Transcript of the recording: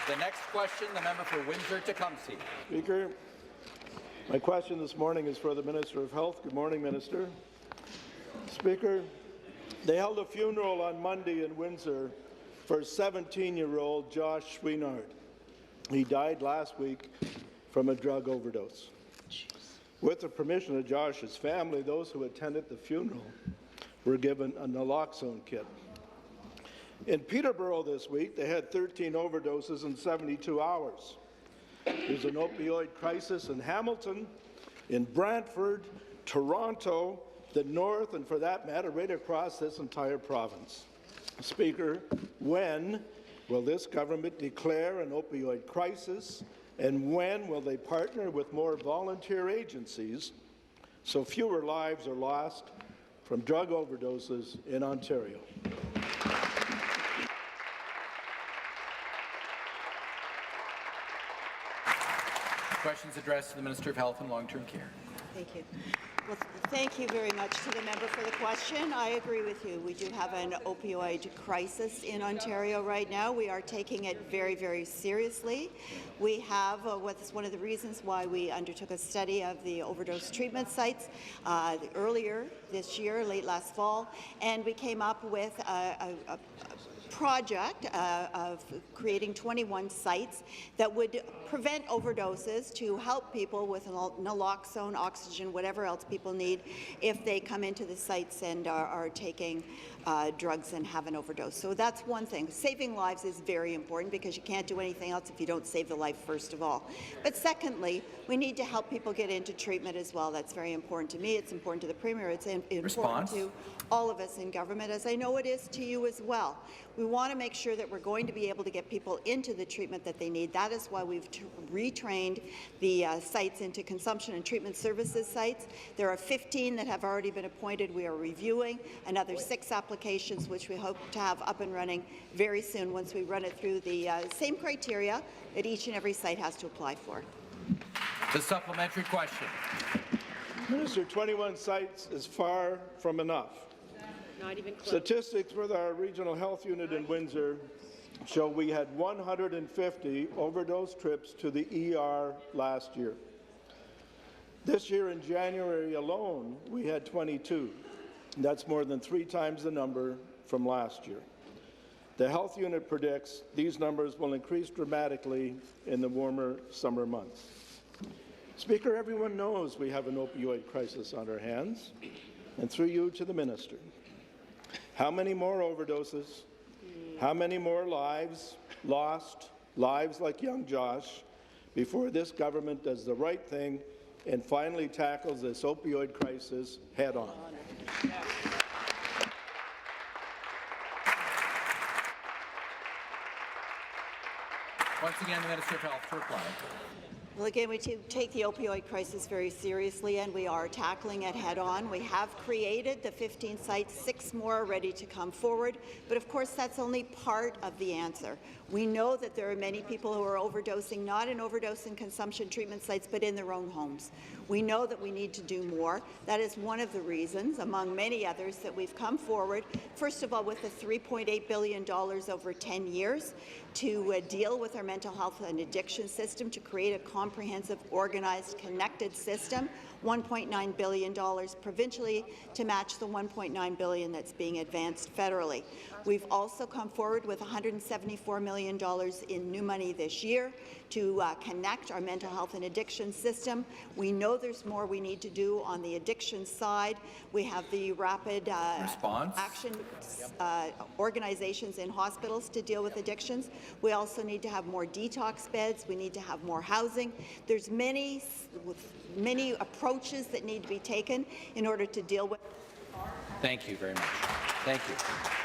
The next question, the member for Windsor-Tecumseh. Speaker, my question this morning is for the Minister of Health. Good morning, Minister. Speaker, they held a funeral on Monday in Windsor for 17-year-old Josh Sweenard. He died last week from a drug overdose. With the permission of Josh's family, those who attended the funeral were given a naloxone kit. In Peterborough this week, they had 13 overdoses in 72 hours. There's an opioid crisis in Hamilton, in Brantford, Toronto, the North, and for that matter, right across this entire province. Speaker, when will this government declare an opioid crisis, and when will they partner with more volunteer agencies so fewer lives are lost from drug overdoses in Ontario? Questions addressed to the Minister of Health and Long-Term Care. Thank you. Well, thank you very much to the member for the question. I agree with you. We do have an opioid crisis in Ontario right now. We are taking it very, very seriously. We have what's one of the reasons why we undertook a study of the overdose treatment sites earlier this year, late last fall, and we came up with a project of creating 21 sites that would prevent overdoses to help people with naloxone, oxygen, whatever else people need if they come into the sites and are taking drugs and have an overdose. So that's one thing. Saving lives is very important because you can't do anything else if you don't save the life first of all. But secondly, we need to help people get into treatment as well. That's very important to me. It's important to the Premier. It's important to all of us in government, as I know it is to you as well. We want to make sure that we're going to be able to get people into the treatment that they need. That is why we've retrained the sites into consumption and treatment services sites. There are 15 that have already been appointed. We are reviewing another 6 applications, which we hope to have up and running very soon once we run it through the same criteria that each and every site has to apply for. The supplementary question. Minister, 21 sites is far from enough. Not even close. Statistics with our regional health unit in Windsor show we had 150 overdose trips to the ER last year. This year in January alone, we had 22. That's more than 3 times the number from last year. The health unit predicts these numbers will increase dramatically in the warmer summer months. Speaker, everyone knows we have an opioid crisis on our hands, and through you to the minister. How many more overdoses? How many more lives lost, lives like young Josh, before this government does the right thing and finally tackles this opioid crisis head-on? Once again, the Minister of Health to reply. Well, again, we take the opioid crisis very seriously, and we are tackling it head-on. We have created the 15 sites, 6 more are ready to come forward, but of course that's only part of the answer. We know that there are many people who are overdosing, not in overdose and consumption treatment sites, but in their own homes. We know that we need to do more. That is one of the reasons, among many others, that we've come forward, first of all, with the $3.8 billion over 10 years to deal with our mental health and addiction system, to create a comprehensive, organized, connected system, $1.9 billion provincially to match the $1.9 billion that's being advanced federally. We've also come forward with $174 million in new money this year to connect our mental health and addiction system. We know there's more we need to do on the addiction side. We have the rapid action organizations in hospitals to deal with addictions. We also need to have more detox beds. We need to have more housing. There's many approaches that need to be taken in order to deal with. Thank you very much. Thank you.